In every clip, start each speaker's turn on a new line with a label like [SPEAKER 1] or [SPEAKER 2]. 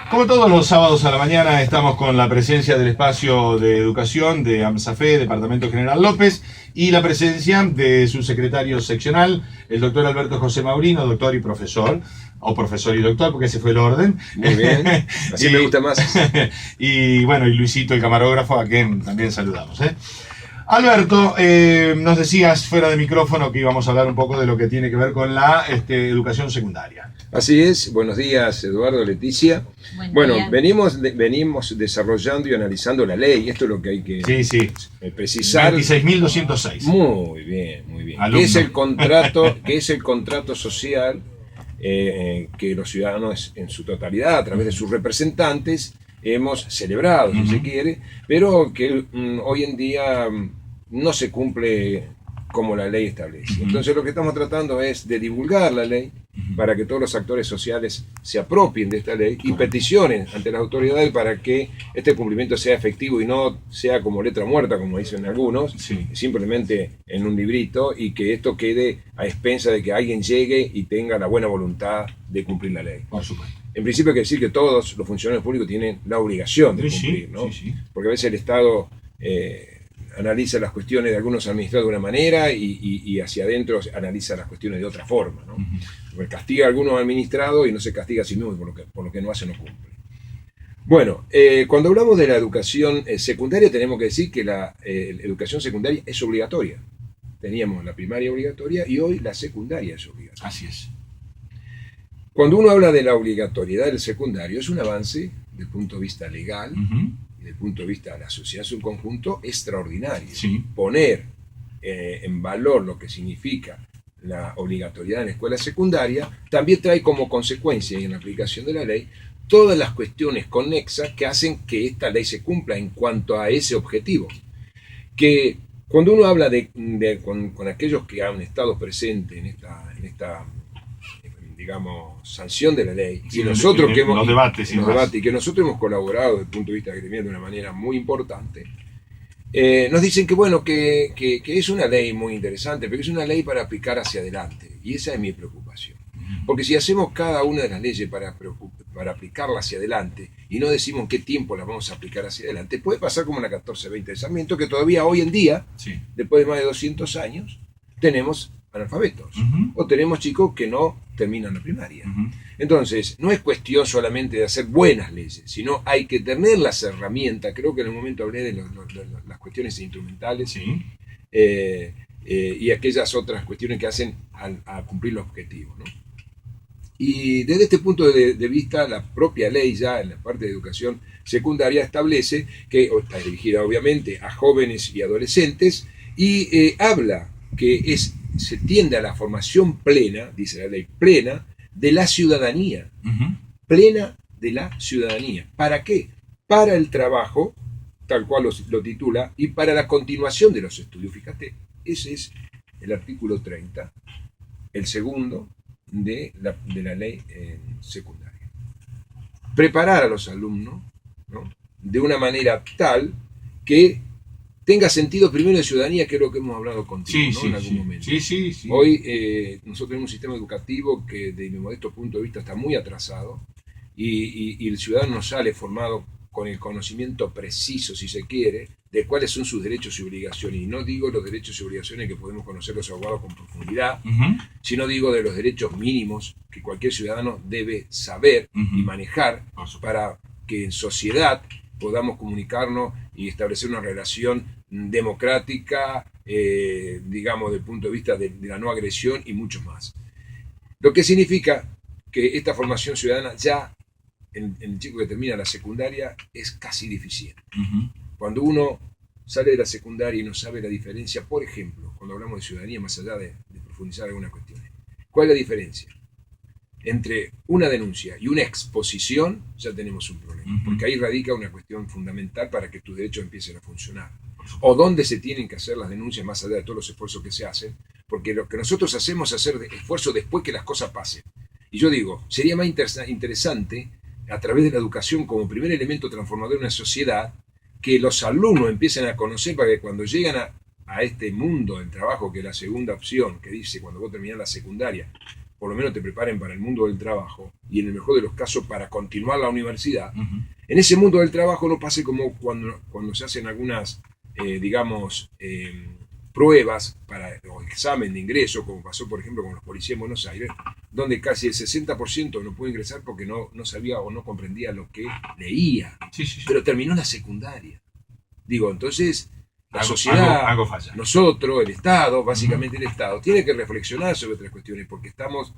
[SPEAKER 1] Como todos los sábados a la mañana estamos con la presencia del espacio de educación de AMSAFE, Departamento General López, y la presencia de su secretario seccional, el doctor Alberto José Maurino, doctor y profesor, o profesor y doctor, porque ese fue el orden.
[SPEAKER 2] Muy bien, así me gusta más.
[SPEAKER 1] Y bueno, y Luisito, el camarógrafo, a quien también saludamos. Alberto, nos decías fuera de micrófono que íbamos a hablar un poco de lo que tiene que ver con la educación secundaria.
[SPEAKER 2] Así es, buenos días Eduardo, Leticia. Bueno, venimos desarrollando y analizando la ley, esto es lo que hay que precisar.
[SPEAKER 1] 26.206.
[SPEAKER 2] Muy bien, muy bien.
[SPEAKER 1] Alumno.
[SPEAKER 2] ¿Qué es el contrato social que los ciudadanos en su totalidad, a través de sus representantes, hemos celebrado, si se quiere, pero que hoy en día no se cumple como la ley establece. Entonces lo que estamos tratando es de divulgar la ley para que todos los actores sociales se apropien de esta ley y peticionen ante las autoridades para que este cumplimiento sea efectivo y no sea como letra muerta, como dicen algunos, simplemente en un librito, y que esto quede a expensa de que alguien llegue y tenga la buena voluntad de cumplir la ley.
[SPEAKER 1] Por supuesto.
[SPEAKER 2] En principio hay que decir que todos los funcionarios públicos tienen la obligación de cumplir, ¿no? Porque a veces el Estado analiza las cuestiones de algunos administrados de una manera y hacia adentro analiza las cuestiones de otra forma, ¿no? Porque castiga a algunos administrados y no se castiga a sí mismo por lo que no hace no cumple. Bueno, cuando hablamos de la educación secundaria tenemos que decir que la educación secundaria es obligatoria. Teníamos la primaria obligatoria y hoy la secundaria es obligatoria.
[SPEAKER 1] Así es.
[SPEAKER 2] Cuando uno habla de la obligatoriedad del secundario, es un avance desde el punto de vista legal y desde el punto de vista de la sociedad en su conjunto extraordinario. Poner en valor lo que significa la obligatoriedad en la escuela secundaria también trae como consecuencia, y en la aplicación de la ley, todas las cuestiones conexas que hacen que esta ley se cumpla en cuanto a ese objetivo. Que cuando uno habla con aquellos que han estado presentes en esta digamos, sanción de la ley, y nosotros que hemos,
[SPEAKER 1] los debates,
[SPEAKER 2] y que nosotros hemos colaborado desde el punto de vista gremial de una manera muy importante, nos dicen que bueno, que es una ley muy interesante, pero es una ley para aplicar hacia adelante, y esa es mi preocupación. Porque si hacemos cada una de las leyes para aplicarla hacia adelante y no decimos en qué tiempo las vamos a aplicar hacia adelante, puede pasar como la 1420 de Sarmiento, que todavía hoy en día, después de más de 200 años, tenemos analfabetos, o tenemos chicos que no terminan la primaria. Entonces, no es cuestión solamente de hacer buenas leyes, sino hay que tener las herramientas. Creo que en un momento hablé de las cuestiones instrumentales y aquellas otras cuestiones que hacen a cumplir los objetivos, ¿no? Y desde este punto de vista, la propia ley ya en la parte de educación secundaria establece que está dirigida obviamente a jóvenes y adolescentes y habla que se tiende a la formación plena, dice la ley, plena de la ciudadanía. Plena de la ciudadanía. ¿Para qué? Para el trabajo, tal cual lo titula, y para la continuación de los estudios. Fíjate, ese es el artículo 30, el segundo de la ley secundaria. Preparar a los alumnos, ¿no?, de una manera tal que tenga sentido primero de ciudadanía, que es lo que hemos hablado contigo, ¿no?, en algún momento. Hoy nosotros tenemos un sistema educativo que desde mi modesto punto de vista está muy atrasado y el ciudadano no sale formado con el conocimiento preciso, si se quiere, de cuáles son sus derechos y obligaciones. Y no digo los derechos y obligaciones que podemos conocer los abogados con profundidad, sino digo de los derechos mínimos que cualquier ciudadano debe saber y manejar para que en sociedad podamos comunicarnos y establecer una relación democrática, digamos, desde el punto de vista de la no agresión y mucho más. Lo que significa que esta formación ciudadana ya en el chico que termina la secundaria es casi deficiente. Cuando uno sale de la secundaria y no sabe la diferencia, por ejemplo, cuando hablamos de ciudadanía, más allá de profundizar algunas cuestiones, ¿cuál es la diferencia? Entre una denuncia y una exposición ya tenemos un problema, porque ahí radica una cuestión fundamental para que tus derechos empiecen a funcionar. O dónde se tienen que hacer las denuncias más allá de todos los esfuerzos que se hacen, porque lo que nosotros hacemos es hacer esfuerzos después que las cosas pasen. Y yo digo, sería más interesante, a través de la educación como primer elemento transformador de una sociedad, que los alumnos empiecen a conocer para que cuando llegan a este mundo del trabajo, que es la segunda opción, que dice cuando vos terminás la secundaria, por lo menos te preparen para el mundo del trabajo y en el mejor de los casos para continuar la universidad, en ese mundo del trabajo no pase como cuando se hacen algunas, pruebas o examen de ingreso, como pasó por ejemplo con los policías en Buenos Aires, donde casi el 60% no pudo ingresar porque no sabía o no comprendía lo que leía, pero terminó la secundaria. Digo, entonces la sociedad,
[SPEAKER 1] algo falla.
[SPEAKER 2] nosotros, el Estado, básicamente el Estado, tiene que reflexionar sobre otras cuestiones porque estamos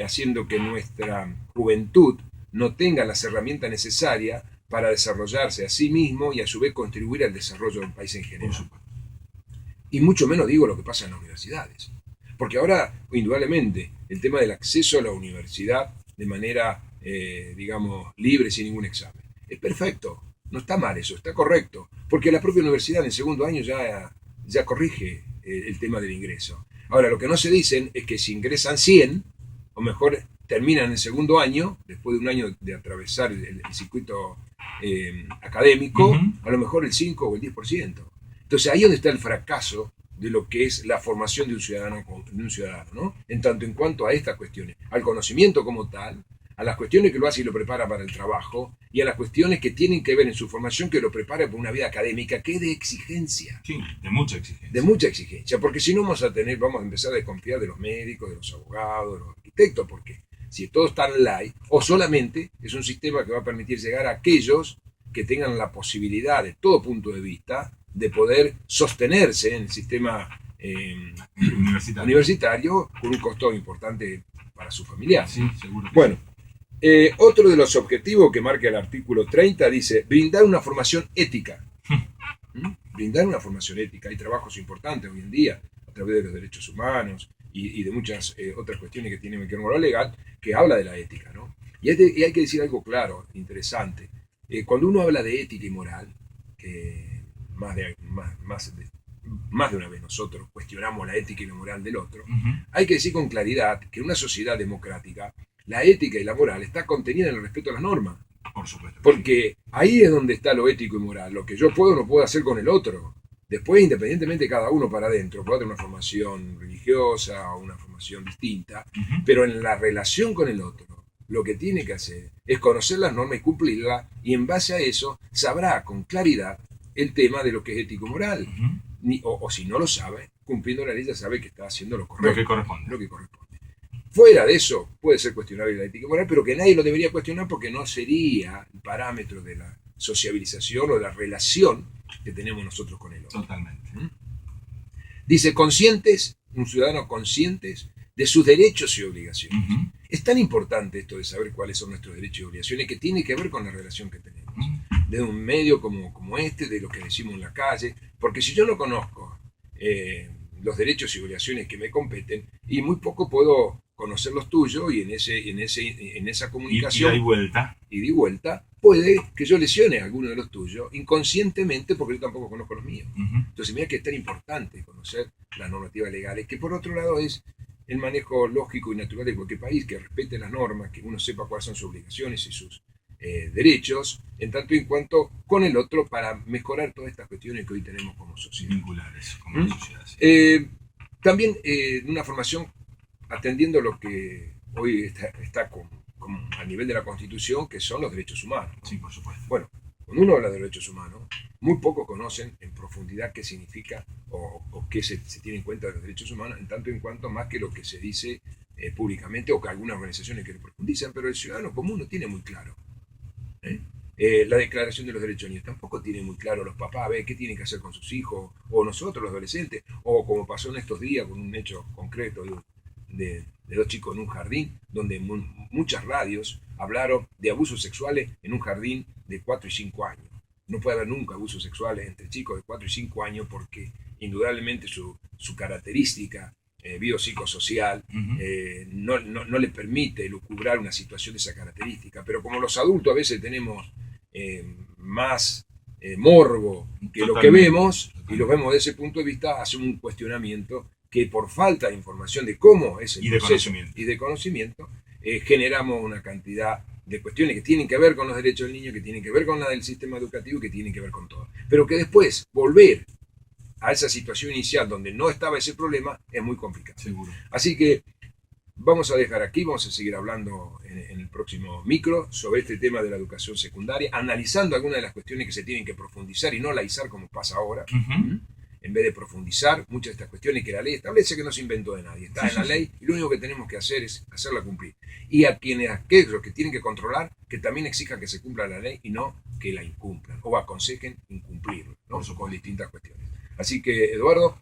[SPEAKER 2] haciendo que nuestra juventud no tenga las herramientas necesarias para desarrollarse a sí mismo y a su vez contribuir al desarrollo del país en general. Y mucho menos digo lo que pasa en las universidades. Porque ahora, indudablemente, el tema del acceso a la universidad de manera, libre, sin ningún examen, es perfecto. No está mal eso, está correcto. Porque la propia universidad en el segundo año ya corrige el tema del ingreso. Ahora, lo que no se dicen es que si ingresan 100, o mejor terminan el segundo año, después de un año de atravesar el circuito académico, a lo mejor el 5 o el 10%. Entonces ahí es donde está el fracaso de lo que es la formación de un ciudadano, ¿no? En tanto en cuanto a estas cuestiones, al conocimiento como tal, a las cuestiones que lo hace y lo prepara para el trabajo, y a las cuestiones que tienen que ver en su formación que lo prepara para una vida académica que es de exigencia.
[SPEAKER 1] Sí, de mucha exigencia.
[SPEAKER 2] De mucha exigencia, porque si no vamos a empezar a desconfiar de los médicos, de los abogados, de los arquitectos, porque si todo está online, o solamente es un sistema que va a permitir llegar a aquellos que tengan la posibilidad de todo punto de vista de poder sostenerse en el sistema universitario con un costo importante para su familiar.
[SPEAKER 1] Sí, seguro.
[SPEAKER 2] Bueno, otro de los objetivos que marca el artículo 30 dice brindar una formación ética. Brindar una formación ética. Hay trabajos importantes hoy en día a través de los derechos humanos y de muchas otras cuestiones que tienen que ver con lo legal, que habla de la ética, ¿no? Y hay que decir algo claro, interesante. Cuando uno habla de ética y moral, que más de una vez nosotros cuestionamos la ética y la moral del otro, hay que decir con claridad que en una sociedad democrática la ética y la moral está contenida en el respeto a las normas.
[SPEAKER 1] Por supuesto.
[SPEAKER 2] Porque ahí es donde está lo ético y moral. Lo que yo puedo o no puedo hacer con el otro. Después, independientemente, cada uno para adentro puede tener una formación religiosa o una formación distinta, pero en la relación con el otro, lo que tiene que hacer es conocer las normas y cumplirlas, y en base a eso sabrá con claridad el tema de lo que es ético-moral. O si no lo sabe, cumpliendo la ley ya sabe que está haciendo lo correcto. Lo que corresponde. Fuera de eso, puede ser cuestionable la ética moral, pero que nadie lo debería cuestionar porque no sería el parámetro de la sociabilización o de la relación que tenemos nosotros con el otro.
[SPEAKER 1] Totalmente.
[SPEAKER 2] Dice, un ciudadano conscientes de sus derechos y obligaciones. Es tan importante esto de saber cuáles son nuestros derechos y obligaciones que tiene que ver con la relación que tenemos. De un medio como este, de lo que decimos en la calle, porque si yo no conozco los derechos y obligaciones que me competen, y muy poco puedo conocer los tuyos, y en esa comunicación y di vuelta, puede que yo lesione a alguno de los tuyos inconscientemente porque yo tampoco conozco los míos. Entonces mira que es tan importante conocer las normativas legales, que por otro lado es el manejo lógico y natural de cualquier país, que respete las normas, que uno sepa cuáles son sus obligaciones y sus derechos, en tanto y en cuanto con el otro, para mejorar todas estas cuestiones que hoy tenemos como sociedad.
[SPEAKER 1] Vinculares, como sociedad. Sí.
[SPEAKER 2] También una formación atendiendo lo que hoy está a nivel de la Constitución, que son los derechos humanos.
[SPEAKER 1] Sí, por supuesto.
[SPEAKER 2] Bueno, cuando uno habla de derechos humanos, muy pocos conocen en profundidad qué significa o qué se tiene en cuenta de los derechos humanos, en tanto en cuanto más que lo que se dice públicamente o que algunas organizaciones que lo profundizan, pero el ciudadano común no tiene muy claro. La Declaración de los Derechos Niños tampoco tiene muy claro los papás, qué tienen que hacer con sus hijos, o nosotros los adolescentes, o como pasó en estos días con un hecho concreto de dos chicos en un jardín, donde muchas radios hablaron de abusos sexuales en un jardín de 4 y 5 años. No puede haber nunca abusos sexuales entre chicos de 4 y 5 años porque indudablemente su característica biopsicosocial no le permite lucubrar una situación de esa característica. Pero como los adultos a veces tenemos más morbo que lo que vemos, y lo vemos desde ese punto de vista, hacemos un cuestionamiento que por falta de información de cómo es el proceso y de conocimiento, generamos una cantidad de cuestiones que tienen que ver con los derechos del niño, que tienen que ver con la del sistema educativo, que tienen que ver con todo. Pero que después volver a esa situación inicial donde no estaba ese problema es muy complicado.
[SPEAKER 1] Seguro.
[SPEAKER 2] Así que vamos a dejar aquí, vamos a seguir hablando en el próximo micro sobre este tema de la educación secundaria, analizando algunas de las cuestiones que se tienen que profundizar y no laizar como pasa ahora. En vez de profundizar muchas de estas cuestiones que la ley establece, que no se inventó de nadie, está en la ley y lo único que tenemos que hacer es hacerla cumplir. Y a aquellos que tienen que controlar, que también exijan que se cumpla la ley y no que la incumplan o aconsejen incumplirla, ¿no? Con distintas cuestiones. Así que, Eduardo,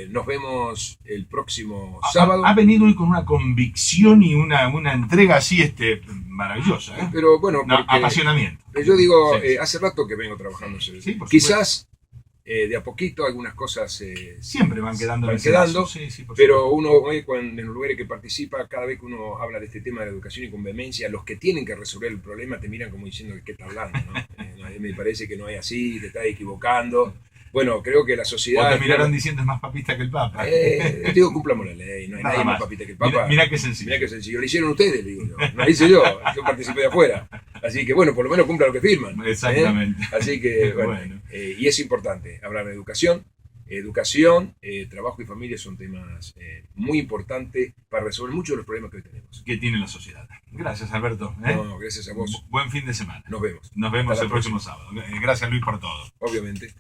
[SPEAKER 2] nos vemos el próximo sábado.
[SPEAKER 1] Ha venido hoy con una convicción y una entrega así maravillosa.
[SPEAKER 2] Pero bueno,
[SPEAKER 1] apasionamiento.
[SPEAKER 2] Yo digo, hace rato que vengo trabajando en eso.
[SPEAKER 1] Sí,
[SPEAKER 2] quizás de a poquito algunas cosas
[SPEAKER 1] siempre van quedando,
[SPEAKER 2] pero uno en los lugares que participa, cada vez que uno habla de este tema de la educación y con vehemencia, los que tienen que resolver el problema te miran como diciendo que qué está hablando, ¿no? A mí me parece que no es así, te estás equivocando. Bueno, creo que la sociedad...
[SPEAKER 1] O te mirarán diciendo es más papista que el Papa.
[SPEAKER 2] Digo, cumplamos la ley, no hay nadie más papista que el Papa.
[SPEAKER 1] Mirá qué sencillo.
[SPEAKER 2] Mirá qué sencillo. Lo hicieron ustedes, le digo yo. No lo hice yo participé de afuera. Así que bueno, por lo menos cumplan lo que firman.
[SPEAKER 1] Exactamente.
[SPEAKER 2] Así que bueno. Y es importante hablar de educación. Educación, trabajo y familia son temas muy importantes para resolver muchos de los problemas que hoy tenemos.
[SPEAKER 1] Que tiene la sociedad. Gracias, Alberto.
[SPEAKER 2] No, gracias a vos.
[SPEAKER 1] Buen fin de semana.
[SPEAKER 2] Nos vemos.
[SPEAKER 1] Nos vemos el próximo sábado. Gracias, Luis, por todo.
[SPEAKER 2] Obviamente.